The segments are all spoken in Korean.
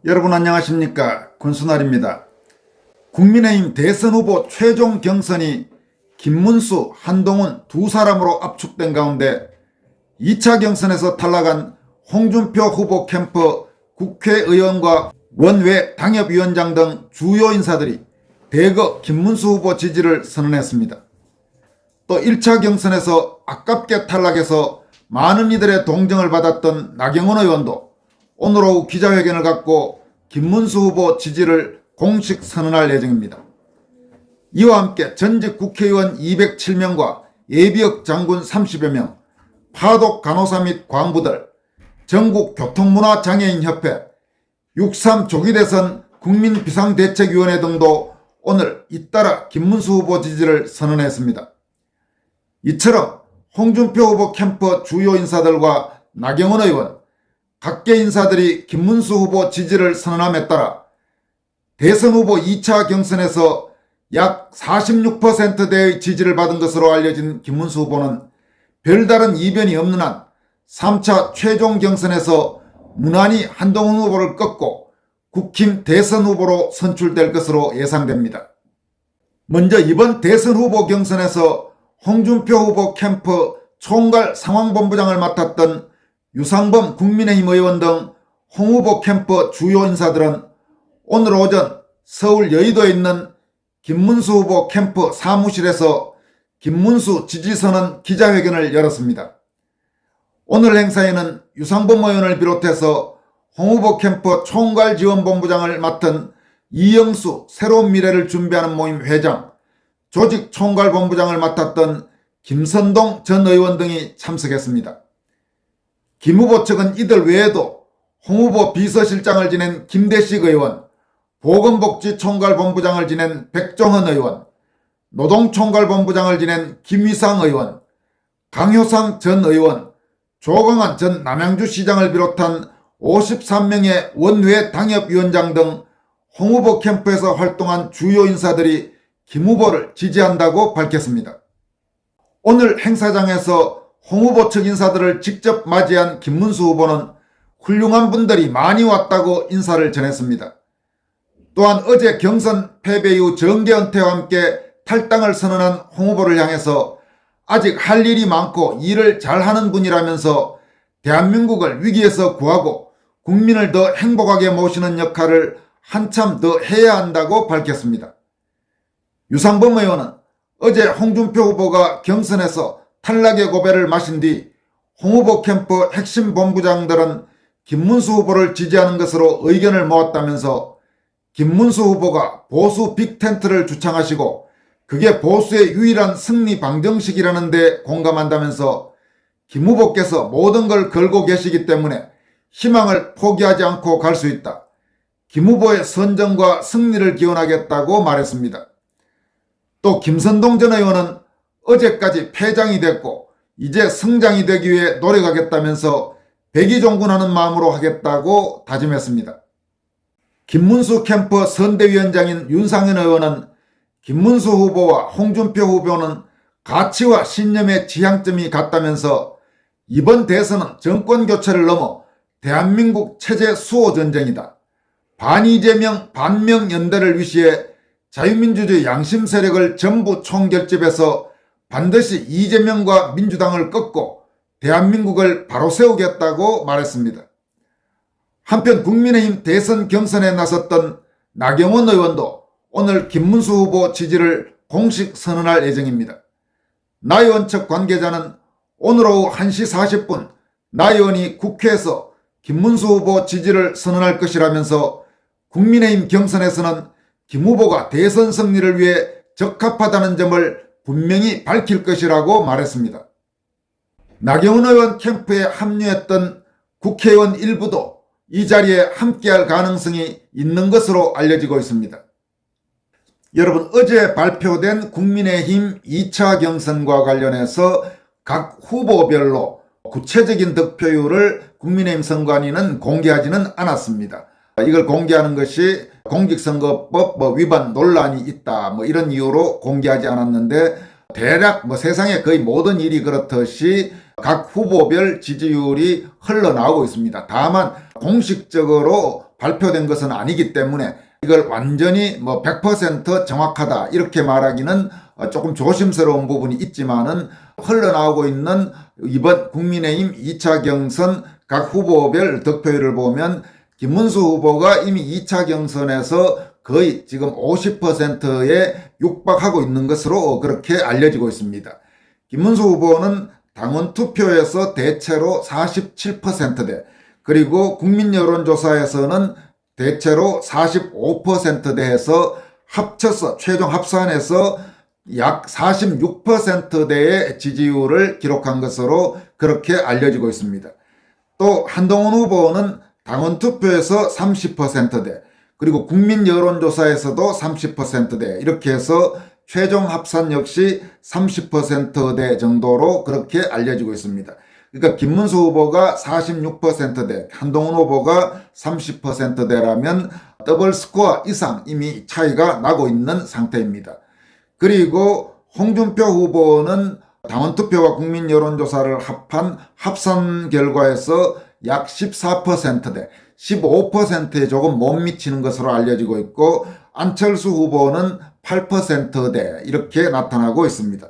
여러분 안녕하십니까? 권순알입니다. 국민의힘 대선 후보 최종 경선이 김문수, 한동훈 두 사람으로 압축된 가운데 2차 경선에서 탈락한 홍준표 후보 캠프 국회의원과 원외 당협위원장 등 주요 인사들이 대거 김문수 후보 지지를 선언했습니다. 또 1차 경선에서 아깝게 탈락해서 많은 이들의 동정을 받았던 나경원 의원도 오늘 오후 기자회견을 갖고 김문수 후보 지지를 공식 선언할 예정입니다. 이와 함께 전직 국회의원 207명과 예비역 장군 30여 명, 파독 간호사 및 광부들, 전국교통문화장애인협회, 6.3 조기대선 국민비상대책위원회 등도 오늘 잇따라 김문수 후보 지지를 선언했습니다. 이처럼 홍준표 후보 캠프 주요 인사들과 나경원 의원, 각계 인사들이 김문수 후보 지지를 선언함에 따라 대선 후보 2차 경선에서 약 46%대의 지지를 받은 것으로 알려진 김문수 후보는 별다른 이변이 없는 한 3차 최종 경선에서 무난히 한동훈 후보를 꺾고 국힘 대선 후보로 선출될 것으로 예상됩니다. 먼저 이번 대선 후보 경선에서 홍준표 후보 캠프 총괄 상황본부장을 맡았던 유상범 국민의힘 의원 등 홍 후보 캠프 주요 인사들은 오늘 오전 서울 여의도에 있는 김문수 후보 캠프 사무실에서 김문수 지지선언 기자회견을 열었습니다. 오늘 행사에는 유상범 의원을 비롯해서 홍 후보 캠프 총괄지원본부장을 맡은 이영수 새로운 미래를 준비하는 모임 회장, 조직 총괄본부장을 맡았던 김선동 전 의원 등이 참석했습니다. 김 후보 측은 이들 외에도 홍 후보 비서실장을 지낸 김대식 의원, 보건복지총괄본부장을 지낸 백종원 의원, 노동총괄본부장을 지낸 김위상 의원, 강효상 전 의원, 조광한 전 남양주시장을 비롯한 53명의 원외 당협위원장 등 홍 후보 캠프에서 활동한 주요 인사들이 김 후보를 지지한다고 밝혔습니다. 오늘 행사장에서 홍 후보 측 인사들을 직접 맞이한 김문수 후보는 훌륭한 분들이 많이 왔다고 인사를 전했습니다. 또한 어제 경선 패배 이후 정계 은퇴와 함께 탈당을 선언한 홍 후보를 향해서 아직 할 일이 많고 일을 잘하는 분이라면서 대한민국을 위기에서 구하고 국민을 더 행복하게 모시는 역할을 한참 더 해야 한다고 밝혔습니다. 유상범 의원은 어제 홍준표 후보가 경선에서 탈락의 고배를 마신 뒤 홍 후보 캠프 핵심 본부장들은 김문수 후보를 지지하는 것으로 의견을 모았다면서 김문수 후보가 보수 빅텐트를 주창하시고 그게 보수의 유일한 승리 방정식이라는 데 공감한다면서 김 후보께서 모든 걸 걸고 계시기 때문에 희망을 포기하지 않고 갈 수 있다. 김 후보의 선정과 승리를 기원하겠다고 말했습니다. 또 김선동 전 의원은 어제까지 패장이 됐고 이제 승장이 되기 위해 노력하겠다면서 백의종군하는 마음으로 하겠다고 다짐했습니다. 김문수 캠프 선대위원장인 윤상현 의원은 김문수 후보와 홍준표 후보는 가치와 신념의 지향점이 같다면서 이번 대선은 정권교체를 넘어 대한민국 체제 수호 전쟁이다. 반이재명 반명연대를 위시해 자유민주주의 양심 세력을 전부 총결집해서 반드시 이재명과 민주당을 꺾고 대한민국을 바로 세우겠다고 말했습니다. 한편 국민의힘 대선 경선에 나섰던 나경원 의원도 오늘 김문수 후보 지지를 공식 선언할 예정입니다. 나 의원 측 관계자는 오늘 오후 1시 40분 나 의원이 국회에서 김문수 후보 지지를 선언할 것이라면서 국민의힘 경선에서는 김 후보가 대선 승리를 위해 적합하다는 점을 분명히 밝힐 것이라고 말했습니다. 나경원 의원 캠프에 합류했던 국회의원 일부도 이 자리에 함께할 가능성이 있는 것으로 알려지고 있습니다. 여러분, 어제 발표된 국민의힘 2차 경선과 관련해서 각 후보별로 구체적인 득표율을 국민의힘 선관위는 공개하지는 않았습니다. 이걸 공개하는 것이 공직선거법 위반 논란이 있다 이런 이유로 공개하지 않았는데 대략 세상의 거의 모든 일이 그렇듯이 각 후보별 지지율이 흘러나오고 있습니다. 다만 공식적으로 발표된 것은 아니기 때문에 이걸 완전히 100% 정확하다 이렇게 말하기는 조금 조심스러운 부분이 있지만은 흘러나오고 있는 이번 국민의힘 2차 경선 각 후보별 득표율을 보면 김문수 후보가 이미 2차 경선에서 거의 지금 50%에 육박하고 있는 것으로 그렇게 알려지고 있습니다. 김문수 후보는 당원 투표에서 대체로 47%대, 그리고 국민 여론조사에서는 대체로 45%대에서 합쳐서 최종 합산해서 약 46%대의 지지율을 기록한 것으로 그렇게 알려지고 있습니다. 또 한동훈 후보는 당원 투표에서 30%대, 그리고 국민 여론조사에서도 30%대, 이렇게 해서 최종 합산 역시 30%대 정도로 그렇게 알려지고 있습니다. 그러니까 김문수 후보가 46%대, 한동훈 후보가 30%대라면 더블 스코어 이상 이미 차이가 나고 있는 상태입니다. 그리고 홍준표 후보는 당원투표와 국민여론조사를 합한 합산 결과에서 약 14%대, 15%에 조금 못 미치는 것으로 알려지고 있고, 안철수 후보는 8%대 이렇게 나타나고 있습니다.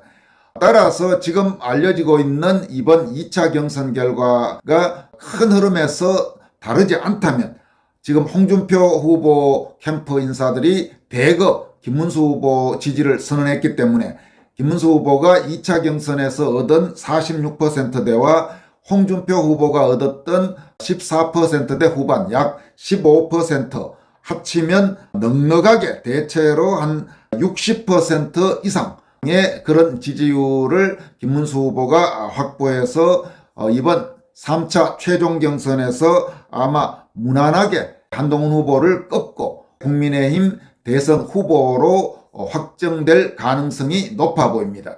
따라서 지금 알려지고 있는 이번 2차 경선 결과가 큰 흐름에서 다르지 않다면 지금 홍준표 후보 캠프 인사들이 대거 김문수 후보 지지를 선언했기 때문에 김문수 후보가 2차 경선에서 얻은 46%대와 홍준표 후보가 얻었던 14%대 후반 약 15% 합치면 넉넉하게 대체로 한 60% 이상의 그런 지지율을 김문수 후보가 확보해서 이번 3차 최종 경선에서 아마 무난하게 한동훈 후보를 꺾고 국민의힘 대선 후보로 확정될 가능성이 높아 보입니다.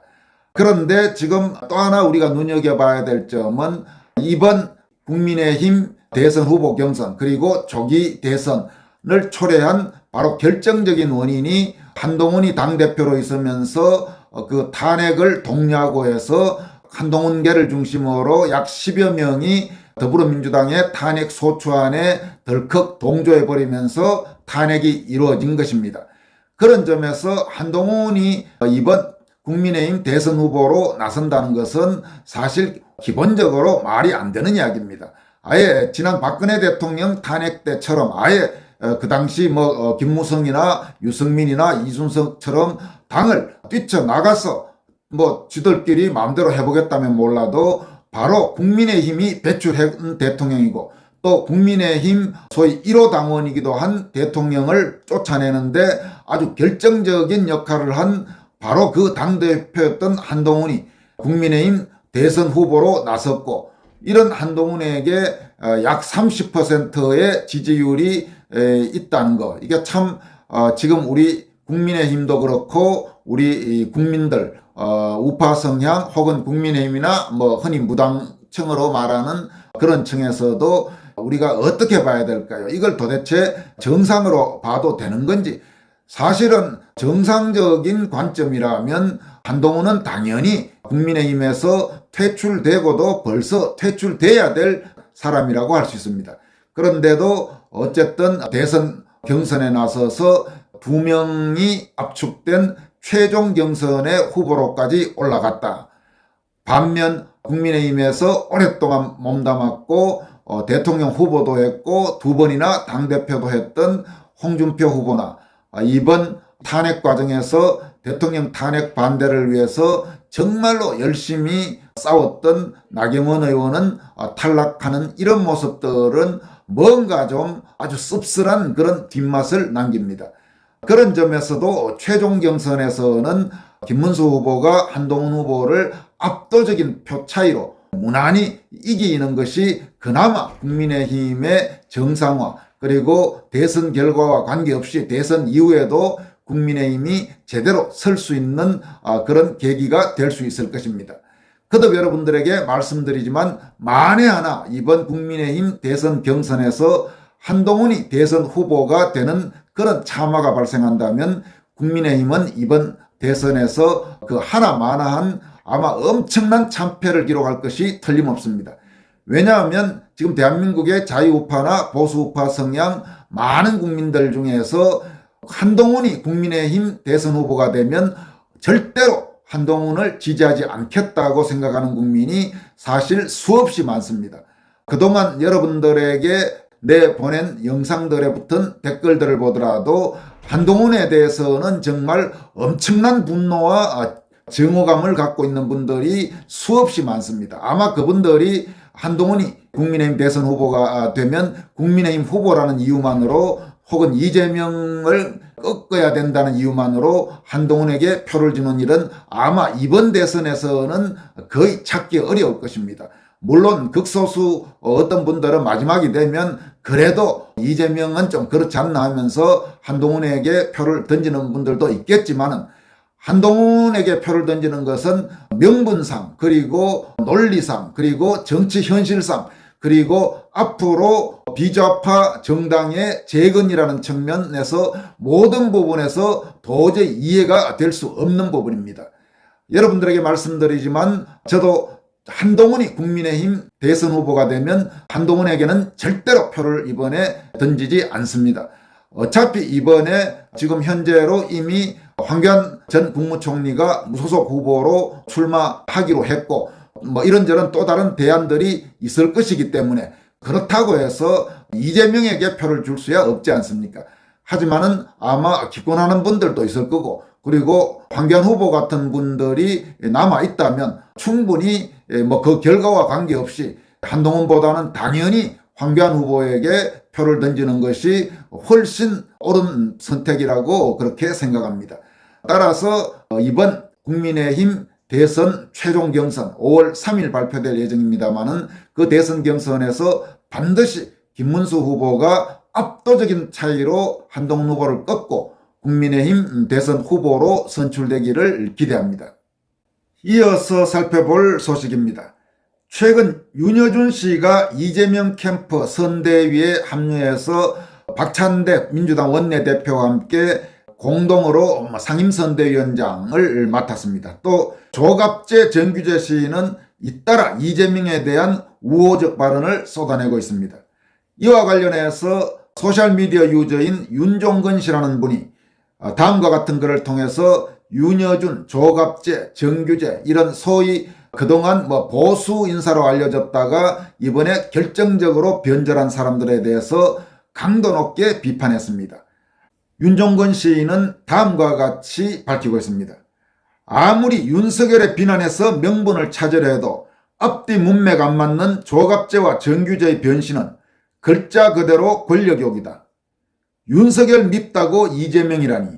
그런데 지금 또 하나 우리가 눈여겨봐야 될 점은 이번 국민의힘 대선 후보 경선 그리고 조기 대선을 초래한 바로 결정적인 원인이 한동훈이 당대표로 있으면서 그 탄핵을 독려하고 해서 한동훈계를 중심으로 약 10여 명이 더불어민주당의 탄핵 소추안에 덜컥 동조해버리면서 탄핵이 이루어진 것입니다. 그런 점에서 한동훈이 이번 국민의힘 대선 후보로 나선다는 것은 사실 기본적으로 말이 안 되는 이야기입니다. 아예 지난 박근혜 대통령 탄핵 때처럼 아예 그 당시 김무성이나 유승민이나 이준석처럼 당을 뛰쳐나가서 지들끼리 마음대로 해보겠다면 몰라도 바로 국민의힘이 배출한 대통령이고 또 국민의힘 소위 1호 당원이기도 한 대통령을 쫓아내는데 아주 결정적인 역할을 한 바로 그 당대표였던 한동훈이 국민의힘 대선 후보로 나섰고, 이런 한동훈에게 약 30%의 지지율이 있다는 거, 이게 참 지금 우리 국민의힘도 그렇고 우리 국민들 우파 성향 혹은 국민의힘이나 흔히 무당층으로 말하는 그런 층에서도 우리가 어떻게 봐야 될까요? 이걸 도대체 정상으로 봐도 되는 건지, 사실은 정상적인 관점이라면 한동훈은 당연히 국민의힘에서 퇴출되고도 벌써 퇴출돼야 될 사람이라고 할 수 있습니다. 그런데도 어쨌든 대선 경선에 나서서 2명이 압축된 최종 경선의 후보로까지 올라갔다. 반면 국민의힘에서 오랫동안 몸담았고 대통령 후보도 했고 2번이나 당대표도 했던 홍준표 후보나 이번 탄핵 과정에서 대통령 탄핵 반대를 위해서 정말로 열심히 싸웠던 나경원 의원은 탈락하는 이런 모습들은 뭔가 좀 아주 씁쓸한 그런 뒷맛을 남깁니다. 그런 점에서도 최종 경선에서는 김문수 후보가 한동훈 후보를 압도적인 표 차이로 무난히 이기는 것이 그나마 국민의힘의 정상화, 그리고 대선 결과와 관계없이 대선 이후에도 국민의힘이 제대로 설 수 있는 그런 계기가 될 수 있을 것입니다. 거듭 여러분들에게 말씀드리지만 만에 하나 이번 국민의힘 대선 경선에서 한동훈이 대선 후보가 되는 그런 참화가 발생한다면 국민의힘은 이번 대선에서 그 하나마나한 아마 엄청난 참패를 기록할 것이 틀림없습니다. 왜냐하면 지금 대한민국의 자유우파나 보수우파 성향 많은 국민들 중에서 한동훈이 국민의힘 대선 후보가 되면 절대로 한동훈을 지지하지 않겠다고 생각하는 국민이 사실 수없이 많습니다. 그동안 여러분들에게 내보낸 영상들에 붙은 댓글들을 보더라도 한동훈에 대해서는 정말 엄청난 분노와 증오감을 갖고 있는 분들이 수없이 많습니다. 아마 그분들이 한동훈이 국민의힘 대선 후보가 되면 국민의힘 후보라는 이유만으로 혹은 이재명을 꺾어야 된다는 이유만으로 한동훈에게 표를 주는 일은 아마 이번 대선에서는 거의 찾기 어려울 것입니다. 물론 극소수 어떤 분들은 마지막이 되면 그래도 이재명은 좀 그렇지 않나 하면서 한동훈에게 표를 던지는 분들도 있겠지만은 한동훈에게 표를 던지는 것은 명분상 그리고 논리상 그리고 정치 현실상 그리고 앞으로 비좌파 정당의 재건이라는 측면에서 모든 부분에서 도저히 이해가 될 수 없는 부분입니다. 여러분들에게 말씀드리지만 저도 한동훈이 국민의힘 대선 후보가 되면 한동훈에게는 절대로 표를 이번에 던지지 않습니다. 어차피 이번에 지금 현재로 이미 황교안 전 국무총리가 무소속 후보로 출마하기로 했고 이런저런 또 다른 대안들이 있을 것이기 때문에 그렇다고 해서 이재명에게 표를 줄 수야 없지 않습니까? 하지만은 아마 기권하는 분들도 있을 거고 그리고 황교안 후보 같은 분들이 남아있다면 충분히 그 결과와 관계없이 한동훈보다는 당연히 황교안 후보에게 표를 던지는 것이 훨씬 옳은 선택이라고 그렇게 생각합니다. 따라서 이번 국민의힘 대선 최종 경선 5월 3일 발표될 예정입니다만은 그 대선 경선에서 반드시 김문수 후보가 압도적인 차이로 한동훈 후보를 꺾고 국민의힘 대선 후보로 선출되기를 기대합니다. 이어서 살펴볼 소식입니다. 최근 윤여준 씨가 이재명 캠프 선대위에 합류해서 박찬대 민주당 원내대표와 함께 공동으로 상임선대위원장을 맡았습니다. 또 조갑재 정규재 씨는 잇따라 이재명에 대한 우호적 발언을 쏟아내고 있습니다. 이와 관련해서 소셜미디어 유저인 윤종근 씨라는 분이 다음과 같은 글을 통해서 윤여준, 조갑재, 정규재 이런 소위 그동안 보수 인사로 알려졌다가 이번에 결정적으로 변절한 사람들에 대해서 강도 높게 비판했습니다. 윤종근 시인은 다음과 같이 밝히고 있습니다. 아무리 윤석열의 비난에서 명분을 찾으려 해도 앞뒤 문맥 안 맞는 조갑재와 정규재의 변신은 글자 그대로 권력욕이다. 윤석열 밉다고 이재명이라니.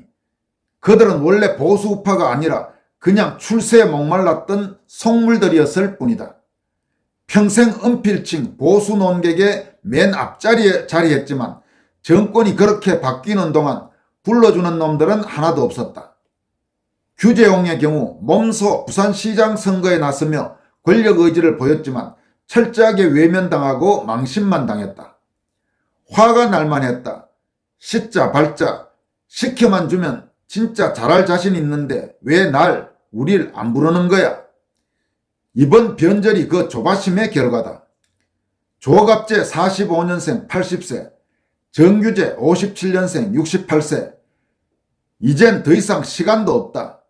그들은 원래 보수 우파가 아니라 그냥 출세에 목말랐던 속물들이었을 뿐이다. 평생 은필칭 보수 논객의 맨 앞자리에 자리했지만 정권이 그렇게 바뀌는 동안 불러주는 놈들은 하나도 없었다. 규재용의 경우 몸소 부산시장 선거에 나서며 권력 의지를 보였지만 철저하게 외면당하고 망신만 당했다. 화가 날만 했다. 시자 발자 시켜만 주면 진짜 잘할 자신 있는데 왜 우릴 안 부르는 거야? 이번 변절이 그 조바심의 결과다. 조갑재 45년생 80세, 정규재 57년생 68세. 이젠 더 이상 시간도 없다.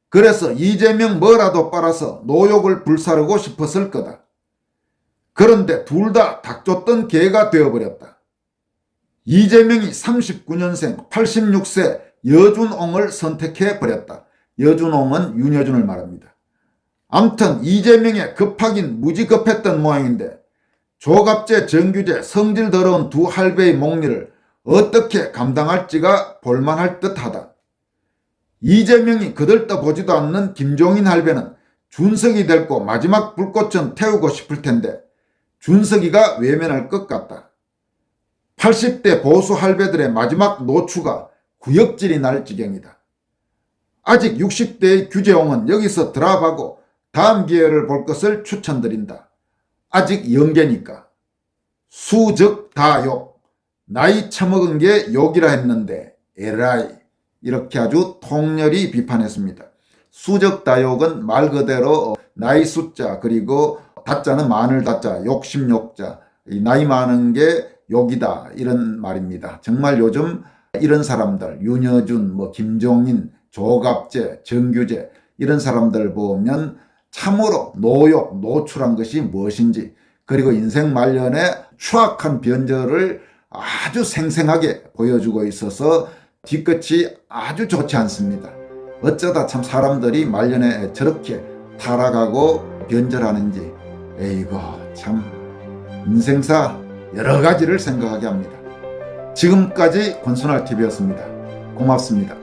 그래서 이재명 뭐라도 빨아서 노욕을 불사르고 싶었을 거다. 그런데 둘 다 닥쳤던 개가 되어버렸다. 이재명이 39년생 86세 여준옹을 선택해버렸다. 여준옹은 윤여준을 말합니다. 암튼 이재명의 급하긴 무지 급했던 모양인데 조갑재, 정규재 성질 더러운 두 할배의 목리를 어떻게 감당할지가 볼만할 듯하다. 이재명이 거들떠보지도 않는 김종인 할배는 준석이 데리고 마지막 불꽃은 태우고 싶을 텐데 준석이가 외면할 것 같다. 80대 보수 할배들의 마지막 노추가 구역질이 날 지경이다. 아직 60대의 규재홍은 여기서 드랍하고 다음 기회를 볼 것을 추천드린다. 아직 영계니까. 수적 다 욕. 나이 처먹은 게 욕이라 했는데 에라이. 이렇게 아주 통렬히 비판했습니다. 수적 다욕은 말 그대로 나이 숫자 그리고 다자는 마늘 다자 욕심 욕자 이 나이 많은 게 욕이다 이런 말입니다. 정말 요즘 이런 사람들 윤여준, 김종인, 조갑재, 정규재 이런 사람들 보면 참으로 노욕, 노출한 것이 무엇인지, 그리고 인생 말년에 추악한 변절을 아주 생생하게 보여주고 있어서 뒤끝이 아주 좋지 않습니다. 어쩌다 참 사람들이 말년에 저렇게 타락하고 변절하는지, 에이고 참 인생사 여러 가지를 생각하게 합니다. 지금까지 권순할TV였습니다. 고맙습니다.